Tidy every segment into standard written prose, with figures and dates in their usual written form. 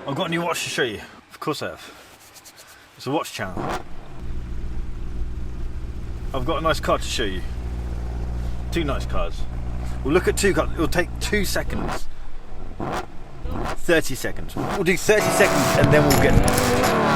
I've got a new watch to show you. Of course I have. It's a watch channel. I've got a nice card to show you. Two nice cards. We'll look at two cards. It'll take 2 seconds. 30 seconds. We'll do 30 seconds and then we'll get...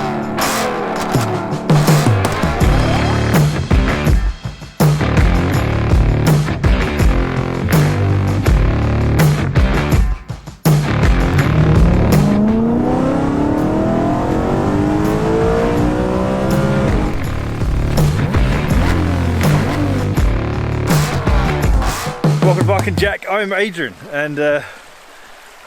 Welcome back, and Jack. I'm Adrian, and that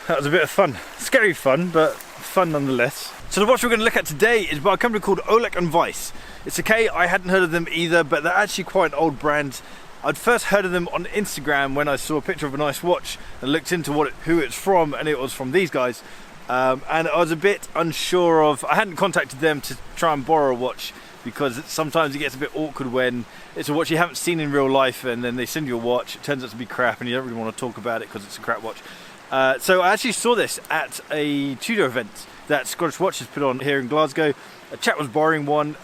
was a bit of fun. Scary fun, but fun nonetheless. So the watch we're going to look at today is by a company called Ollech and Wajs. It's okay, I hadn't heard of them either, but they're actually quite an old brand. I'd first heard of them on Instagram when I saw a picture of a nice watch and looked into who it's from, and it was from these guys. And I was a bit unsure of, I hadn't contacted them to try and borrow a watch, because sometimes it gets a bit awkward when it's a watch you haven't seen in real life and then they send you a watch, it turns out to be crap and you don't really want to talk about it because it's a crap watch. So I actually saw this at a Tudor event that Scottish Watches put on here in Glasgow. A chap was borrowing one,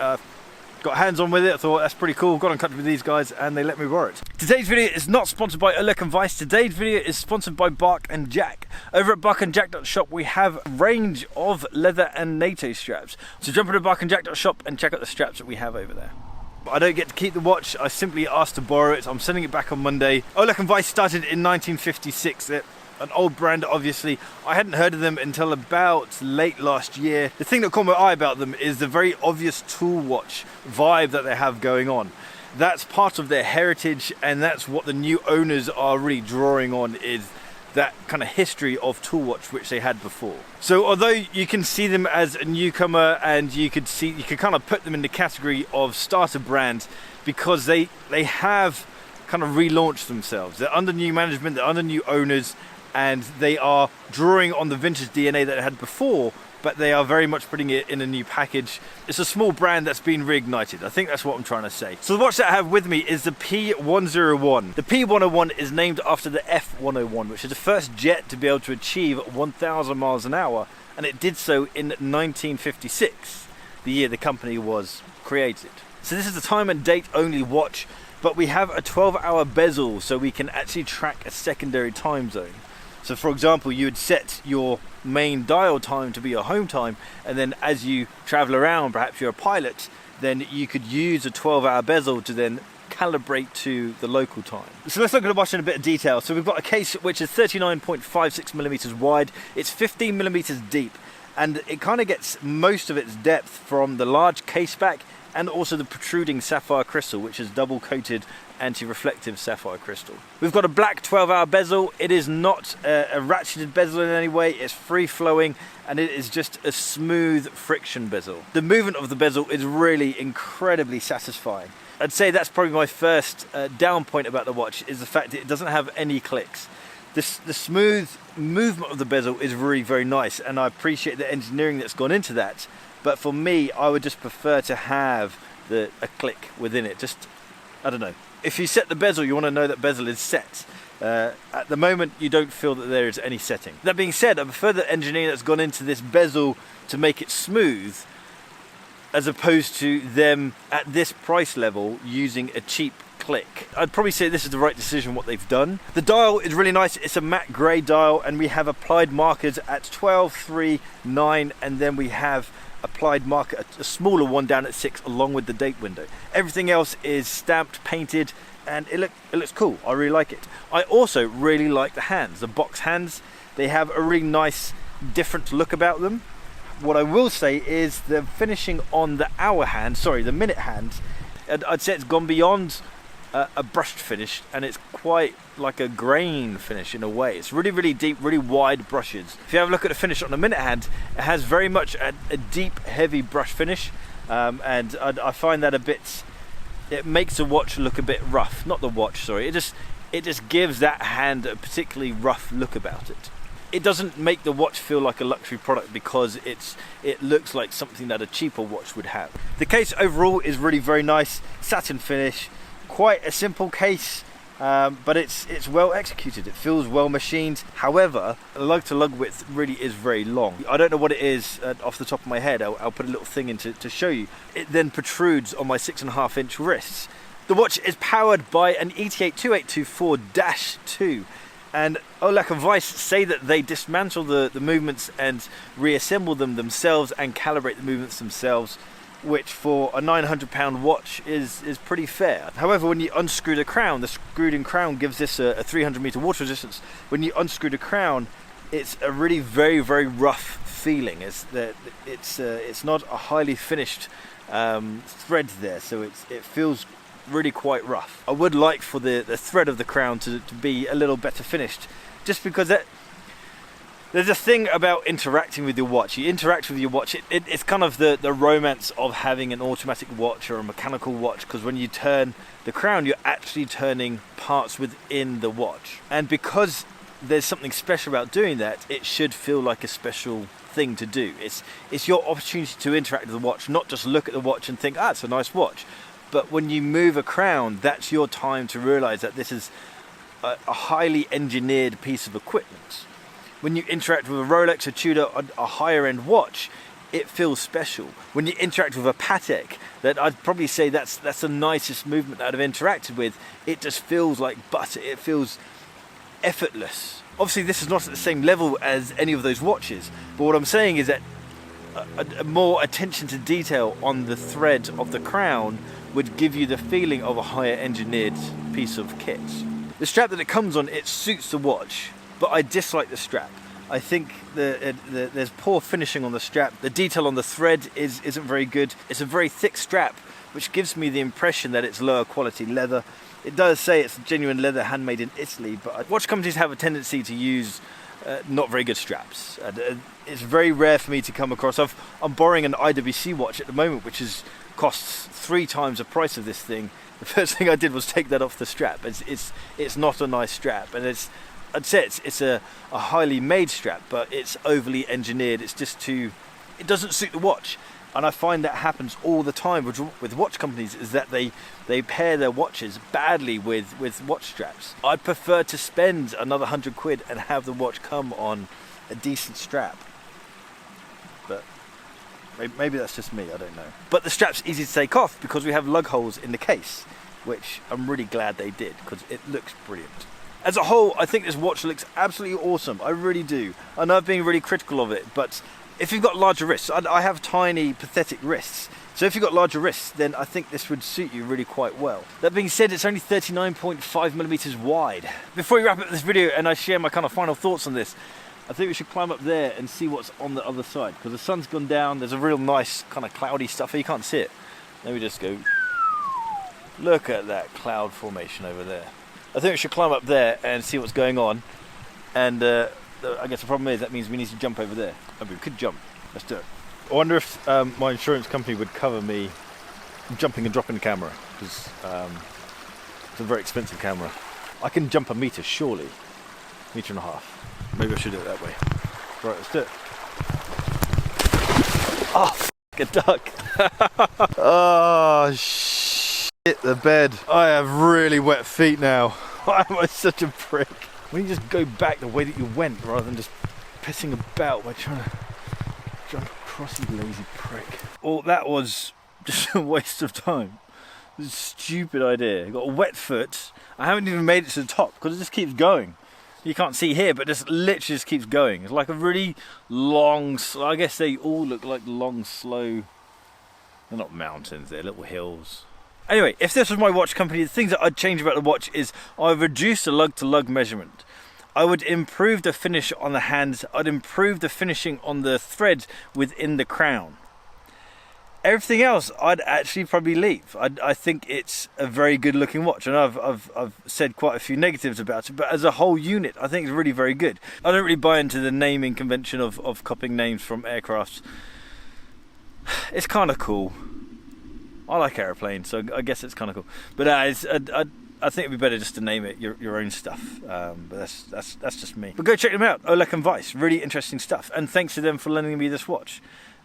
got hands on with it, I thought that's pretty cool, got in touch with these guys and they let me borrow it. Today's video is not sponsored by Ollech and Wajs. Today's video is sponsored by Bark and Jack. Over at barkandjack.shop we have a range of leather and NATO straps. So jump into barkandjack.shop and check out the straps that we have over there. I don't get to keep the watch, I simply asked to borrow it. I'm sending it back on Monday. Ollech and Wajs started in 1956. They're an old brand, obviously. I hadn't heard of them until about late last year. The thing that caught my eye about them is the very obvious tool watch vibe that they have going on. That's part of their heritage, and that's what the new owners are really drawing on, is that kind of history of tool watch which they had before. So although you can see them as a newcomer and you could kind of put them in the category of starter brand, because they have kind of relaunched themselves. They're under new management, they're under new owners, and they are drawing on the vintage DNA that they had before, but they are very much putting it in a new package. It's a small brand that's been reignited. I think that's what I'm trying to say. So the watch that I have with me is the P-101. The P-101 is named after the F-101, which is the first jet to be able to achieve 1,000 miles an hour, and it did so in 1956, the year the company was created. So this is a time and date only watch, but we have a 12-hour bezel, so we can actually track a secondary time zone. So for example, you would set your main dial time to be your home time, and then as you travel around, perhaps you're a pilot, then you could use a 12-hour bezel to then calibrate to the local time. So let's look at the watch in a bit of detail. So we've got a case which is 39.56 millimeters wide, it's 15 millimeters deep, and it kind of gets most of its depth from the large case back and also the protruding sapphire crystal, which is double coated anti-reflective sapphire crystal. We've got a black 12-hour bezel. It is not a ratcheted bezel in any way, it's free flowing, and it is just a smooth friction bezel. The movement of the bezel is really incredibly satisfying. I'd say that's probably my first down point about the watch, is the fact that it doesn't have any clicks. The smooth movement of the bezel is really very nice, and I appreciate the engineering that's gone into that. But for me, I would just prefer to have a click within it. Just, I don't know. If you set the bezel, you want to know that bezel is set. At the moment, you don't feel that there is any setting. That being said, I prefer the engineering that's gone into this bezel to make it smooth, as opposed to them at this price level using a cheap click. I'd probably say this is the right decision what they've done. The dial is really nice. It's a matte grey dial, and we have applied markers at 12, 3, 9, and then we have applied marker, a smaller one down at 6, along with the date window. Everything else is stamped, painted, and it looks cool. I really like it. I also really like the hands, the box hands. They have a really nice different look about them. What I will say is the finishing on the hour hand, sorry, the minute hand, I'd say it's gone beyond a brushed finish, and it's quite like a grain finish in a way. It's really, really deep, really wide brushes. If you have a look at the finish on the minute hand, it has very much a deep, heavy brush finish, and I find that it makes the watch look a bit rough. Not the watch, sorry. It just gives that hand a particularly rough look about it. It doesn't make the watch feel like a luxury product because it looks like something that a cheaper watch would have. The case overall is really very nice, satin finish, quite a simple case, but it's well executed. It feels well machined. However, the lug-to-lug width really is very long. I don't know what it is off the top of my head. I'll put a little thing in to show you. It then protrudes on my 6.5-inch wrists. The watch is powered by an ETA 2824-2, and Ollech and Wajs say that they dismantle the movements and reassemble them themselves and calibrate the movements themselves, which for a £900 watch is pretty fair. However, when you unscrew the crown, the screwed-in crown gives this a 300-meter water resistance. When you unscrew the crown, it's a really very, very rough feeling. It's not a highly finished thread there, so it feels really quite rough. I would like for the thread of the crown to be a little better finished, just because there's a thing about interacting with your watch. You interact with your watch, it's kind of the romance of having an automatic watch or a mechanical watch, because when you turn the crown, you're actually turning parts within the watch. And because there's something special about doing that, it should feel like a special thing to do. It's your opportunity to interact with the watch, not just look at the watch and think, it's a nice watch. But when you move a crown, that's your time to realize that this is a highly engineered piece of equipment. When you interact with a Rolex, a Tudor, a higher end watch, it feels special. When you interact with a Patek, that I'd probably say that's the nicest movement that I've interacted with. It just feels like butter. It feels effortless. Obviously, this is not at the same level as any of those watches, but what I'm saying is that a more attention to detail on the thread of the crown would give you the feeling of a higher engineered piece of kit. The strap that it comes on, it suits the watch, but I dislike the strap. I think there's poor finishing on the strap. The detail on the thread isn't very good. It's a very thick strap, which gives me the impression that it's lower quality leather. It does say it's genuine leather handmade in Italy, but watch companies have a tendency to use not very good straps. It's very rare for me to come across. I'm borrowing an IWC watch at the moment, which costs 3 times the price of this thing. The first thing I did was take that off the strap. It's not a nice strap, and I'd say it's a highly made strap, but it's overly engineered. It doesn't suit the watch. And I find that happens all the time with watch companies, is that they pair their watches badly with watch straps. I'd prefer to spend another £100 and have the watch come on a decent strap. But maybe that's just me, I don't know. But the strap's easy to take off because we have lug holes in the case, which I'm really glad they did, because it looks brilliant. As a whole, I think this watch looks absolutely awesome. I really do. I know I've been really critical of it, but if you've got larger wrists, I have tiny, pathetic wrists. So if you've got larger wrists, then I think this would suit you really quite well. That being said, it's only 39.5mm wide. Before we wrap up this video and I share my kind of final thoughts on this, I think we should climb up there and see what's on the other side, because the sun's gone down. There's a real nice kind of cloudy stuff here. You can't see it. Let me just go. Look at that cloud formation over there. I think we should climb up there and see what's going on. And I guess the problem is that means we need to jump over there. And we could jump. Let's do it. I wonder if my insurance company would cover me jumping and dropping the camera, because it's a very expensive camera. I can jump a metre, surely. 1.5 meters. Maybe I should do it that way. Right, let's do it. Oh, a duck. Oh, shit, the bed. I have really wet feet now. Why am I such a prick? When you just go back the way that you went, rather than just pissing about by trying to jump across, you lazy prick. Well, that was just a waste of time. It was a stupid idea. I got a wet foot. I haven't even made it to the top because it just keeps going. You can't see here, but this literally just keeps going. It's like a really long, I guess they all look like long, slow, they're not mountains, they're little hills. Anyway, if this was my watch company, the things that I'd change about the watch is I'd reduce the lug-to-lug measurement. I would improve the finish on the hands. I'd improve the finishing on the thread within the crown. Everything else I'd actually probably leave. I think it's a very good looking watch, and I've said quite a few negatives about it, but as a whole unit I think it's really very good. I don't really buy into the naming convention of copying names from aircrafts. It's kind of cool. I like aeroplanes, so I guess it's kind of cool. But I think it'd be better just to name it your own stuff. But that's just me. But go check them out, Ollech and Wajs. Really interesting stuff. And thanks to them for lending me this watch.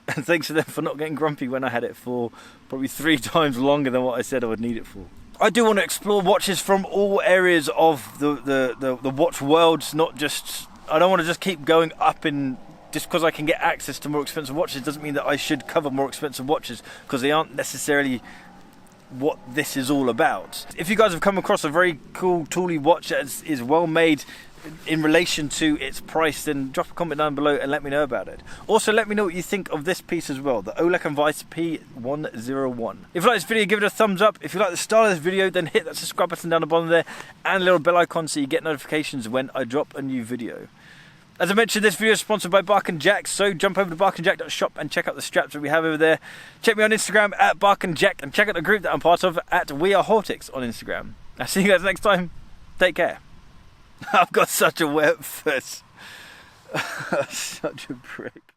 And thanks to them for not getting grumpy when I had it for probably 3 times longer than what I said I would need it for. I do want to explore watches from all areas of the watch world, not just, I don't want to just keep going up in, just because I can get access to more expensive watches doesn't mean that I should cover more expensive watches, because they aren't necessarily what this is all about. If you guys have come across a very cool tooly watch that is well made in relation to its price, then drop a comment down below and let me know about it. Also, let me know what you think of this piece as well, the Ollech and Wajs P101. If you like this video, give it a thumbs up. If you like the style of this video, then hit that subscribe button down the bottom there and a little bell icon so you get notifications when I drop a new video. As I mentioned, this video is sponsored by Bark & Jack, so jump over to barkandjack.shop and check out the straps that we have over there. Check me on Instagram at barkandjack and check out the group that I'm part of at We Are Hortics on Instagram. I'll see you guys next time. Take care. I've got such a wet foot. Such a prick.